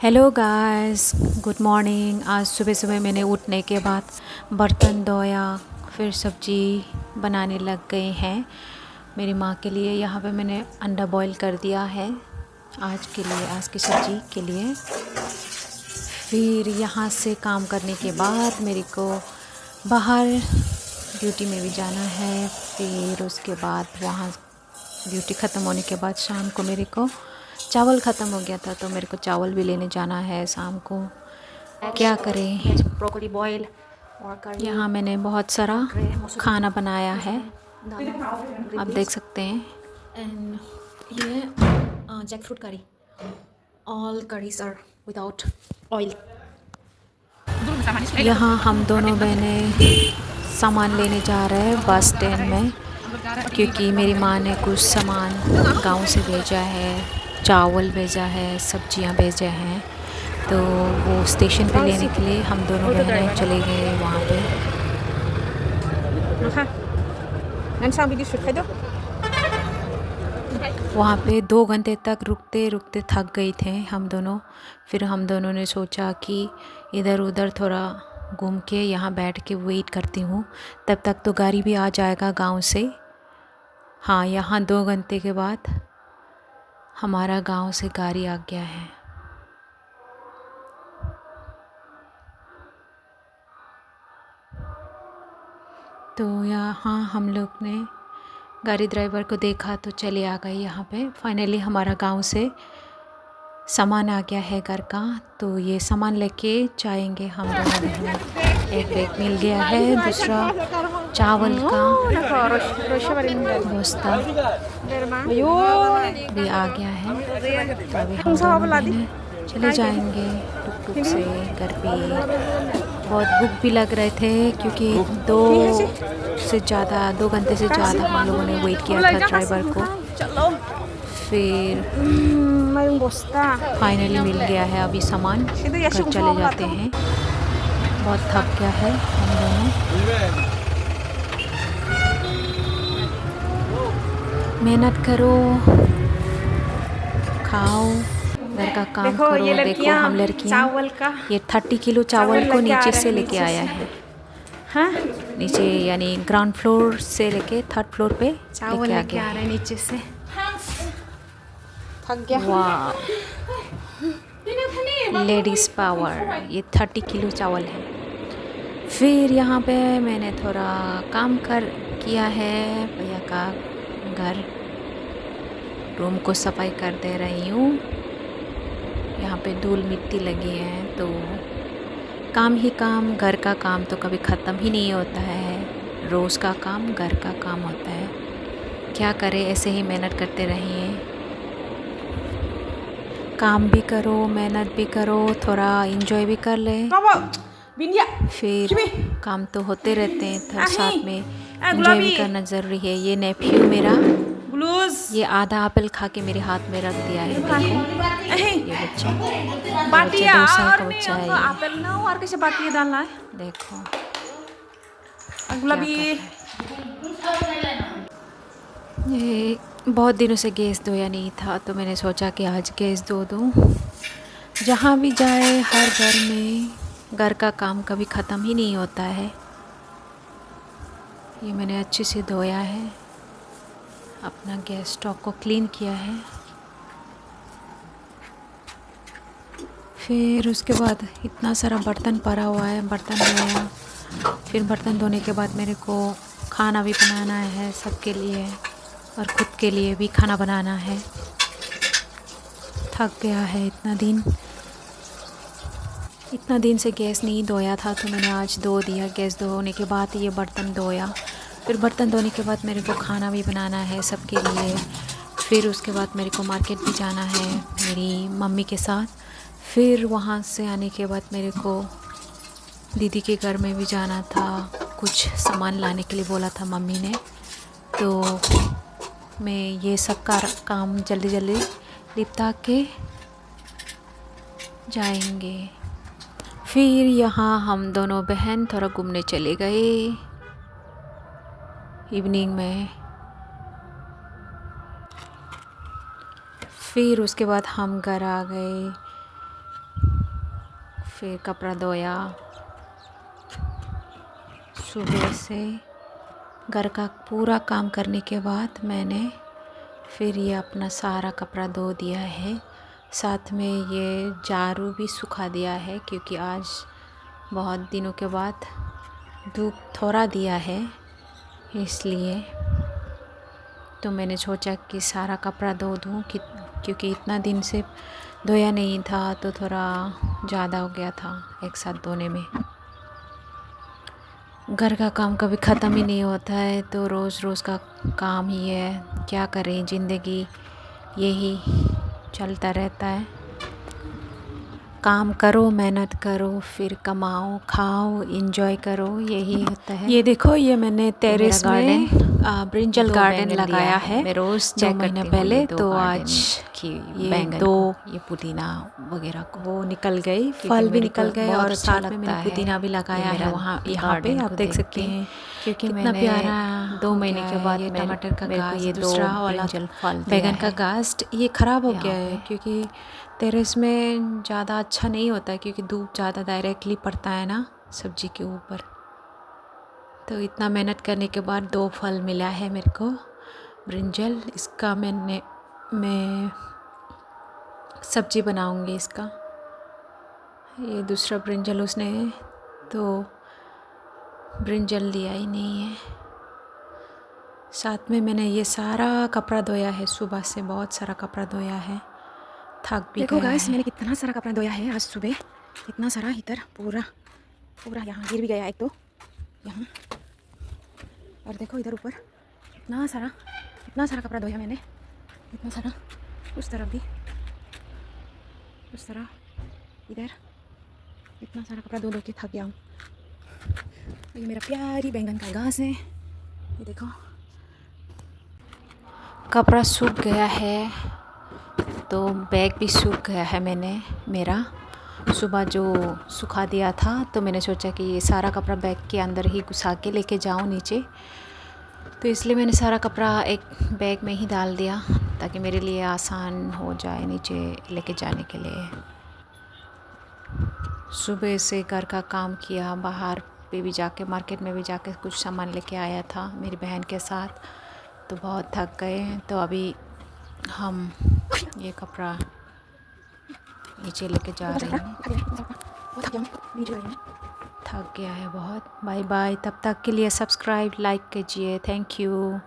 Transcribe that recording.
Hello guys, good morning. आज सुबह सुबह मैंने उठने के बाद बर्तन धोया, फिर सब्जी बनाने लग गए हैं मेरी माँ के लिए। यहाँ पे मैंने अंडा बॉईल कर दिया है आज के लिए, आज की सब्ज़ी के लिए। फिर यहाँ से काम करने के बाद मेरे को बाहर ड्यूटी में भी जाना है। फिर उसके बाद वहाँ ड्यूटी ख़त्म होने के बाद शाम को मेरे को चावल ख़त्म हो गया था, तो मेरे को चावल भी लेने जाना है शाम को। क्या करें, ब्रोकली बॉयल और करी। यहाँ मैंने बहुत सारा खाना बनाया है, आप देख सकते हैं। एंड ये jackfruit curry. All curries are without oil. यहाँ हम दोनों बहनें सामान लेने जा रहे हैं बस स्टैंड में, क्योंकि मेरी माँ ने कुछ सामान गांव से भेजा है, चावल भेजा है, सब्जियां भेजे हैं, तो वो स्टेशन पे लेने के लिए हम दोनों बहनें चले गए वहाँ पे। वहाँ पे 2 घंटे तक रुकते रुकते थक गए थे हम दोनों। फिर हम दोनों ने सोचा कि इधर उधर थोड़ा घूम के यहाँ बैठ के वेट करती हूँ, तब तक तो गाड़ी भी आ जाएगा गांव से। हाँ, यहाँ 2 घंटे के बाद हमारा गांव से गाड़ी आ गया है। तो यहाँ हम लोग ने गाड़ी ड्राइवर को देखा तो चले आ गए यहाँ पे। फाइनली हमारा गांव से सामान आ गया है घर का, तो ये सामान लेके जाएंगे हम दोनों बहनें। एक बैग मिल गया है, दूसरा चावल का बस्ता भी आ गया है। तो अभी हम दोनों बहनें चले जाएंगे टुक टुक से घर पे। बहुत भूख भी लग रहे थे, क्योंकि 2 घंटे से ज़्यादा हम लोगों ने वेट किया था ड्राइवर को। फिर फाइनली मिल गया है अभी सामान, घर चले जाते हैं। बहुत थक गया है हम दोनों। मेहनत करो, खाओ, घर का काम करो। देखो हम लड़कियाँ ये 30 किलो चावल को नीचे से लेके आया है। हाँ, नीचे यानी ग्राउंड फ्लोर से लेके 3rd फ्लोर पे चावल लेके आ रहे हैं नीचे से। थक गया। वाह, लेडीज़ पावर। ये 30 किलो चावल है। फिर यहाँ पे मैंने थोड़ा काम किया है, भैया का घर, रूम को सफाई कर दे रही हूँ। यहाँ पे धूल मिट्टी लगी है, तो काम ही काम, घर का काम तो कभी ख़त्म ही नहीं होता है। रोज़ का काम घर का काम होता है, क्या करें, ऐसे ही मेहनत करते रहिए। काम भी करो, मेहनत भी करो, थोड़ा एंजॉय भी कर ले। फिर काम तो होते रहते हैं, थोड़ा साथ में एंजॉय भी करना ज़रूरी है। ये नेफ्यू मेरा, ये आधा एप्पल खा के मेरे हाथ में रख दिया है। देखो ये बच्चा 2 साल का बच्चा है ये। एप्पल ना और कैसे बाटी डालना है, देखो गुलाबी। ये बहुत दिनों से गैस धोया नहीं था, तो मैंने सोचा कि आज गैस धो दूँ। जहाँ भी जाए, हर घर में घर का काम कभी ख़त्म ही नहीं होता है। ये मैंने अच्छे से धोया है, अपना गैस स्टोव को क्लीन किया है। फिर उसके बाद इतना सारा बर्तन पड़ा हुआ है, बर्तन धोया। फिर बर्तन धोने के बाद मेरे को खाना भी बनाना है सबके लिए, और ख़ुद के लिए भी खाना बनाना है। थक गया है, इतना दिन से गैस नहीं धोया था, तो मैंने आज धो दिया। गैस धोने के बाद ये बर्तन धोया। फिर बर्तन धोने के बाद मेरे को खाना भी बनाना है सबके लिए। फिर उसके बाद मेरे को मार्केट भी जाना है मेरी मम्मी के साथ। फिर वहाँ से आने के बाद मेरे को दीदी के घर में भी जाना था, कुछ सामान लाने के लिए बोला था मम्मी ने। तो मैं ये सब का काम जल्दी जल्दी निपटा के जाएंगे। फिर यहाँ हम दोनों बहन थोड़ा घूमने चले गए इवनिंग में। फिर उसके बाद हम घर आ गए। फिर कपड़ा धोया। सुबह से घर का पूरा काम करने के बाद मैंने फिर ये अपना सारा कपड़ा धो दिया है। साथ में ये झाड़ू भी सुखा दिया है, क्योंकि आज बहुत दिनों के बाद धूप थोड़ा दिया है, इसलिए तो मैंने सोचा कि सारा कपड़ा धो दूँ, क्योंकि इतना दिन से धोया नहीं था तो थोड़ा ज़्यादा हो गया था एक साथ धोने में। घर का काम कभी ख़त्म ही नहीं होता है, तो रोज़ रोज़ का काम ही है, क्या करें, ज़िंदगी यही चलता रहता है। काम करो, मेहनत करो, फिर कमाओ, खाओ, एंजॉय करो, यही होता है। ये देखो, ये मैंने टेरेस में ब्रिंजल गार्डन लगाया है मैं रोज़ 2 चेक महीने करती हूँ पहले। ये 2 तो गार्डन आज की ये बैंगन 2 को, ये पुदीना वगैरह को वो निकल गई, क्योंकि फल भी मेरे निकल को गए, बहुत और अच्छा साथ में लगता मैंने है पुदीना भी ये लगाया है मेरा वहाँ, यहाँ पे गार्डन आप को देख देख सकते के, हैं क्योंकि कितना मैंने प्यारा 2 हो महीने गया के है। बाद ये मेरे टमाटर का मेरे को घास ये 2 दूसरा वाला ब्रिंजल फल दिया बैगन का है घास ये ख़राब हो यहाँ गया है, पे। क्योंकि टेरेस में ज़्यादा अच्छा नहीं होता है, क्योंकि धूप ज़्यादा डायरेक्टली पड़ता है ना सब्ज़ी के ऊपर। तो इतना मेहनत करने के बाद 2 फल मिला है मेरे को ब्रिंजल। इसका मैं सब्ज़ी बनाऊंगी इसका। ये दूसरा ब्रिंजल उसने तो ब्रिंजल लिया ही नहीं है। साथ में मैंने ये सारा कपड़ा धोया है, सुबह से बहुत सारा कपड़ा धोया है, थक भी देखो गया गाइस, है। मैंने कितना सारा कपड़ा धोया है आज सुबह, इतना सारा, इधर पूरा पूरा यहाँ गिर भी गया एक तो यहाँ, और देखो इधर ऊपर इतना सारा कपड़ा धोया मैंने, इतना सारा, उस तरफ भी, उस तरफ, इधर, इतना सारा कपड़ा धो के थक गया हूँ। ये मेरा प्यारी बैंगन का घास है, ये देखो। कपड़ा सूख गया है, तो बैग भी सूख गया है। मैंने मेरा सुबह जो सुखा दिया था, तो मैंने सोचा कि ये सारा कपड़ा बैग के अंदर ही घुसा के लेके जाऊँ नीचे, तो इसलिए मैंने सारा कपड़ा एक बैग में ही डाल दिया, ताकि मेरे लिए आसान हो जाए नीचे लेके जाने के लिए। सुबह से घर का काम किया, बाहर पे भी जाके, मार्केट में भी जाके कुछ सामान लेके आया था मेरी बहन के साथ, तो बहुत थक गए हैं। तो अभी हम ये कपड़ा नीचे लेके जा रहे हैं। थक गया है बहुत। बाय बाय, तब तक के लिए सब्सक्राइब, लाइक कीजिए। Thank you.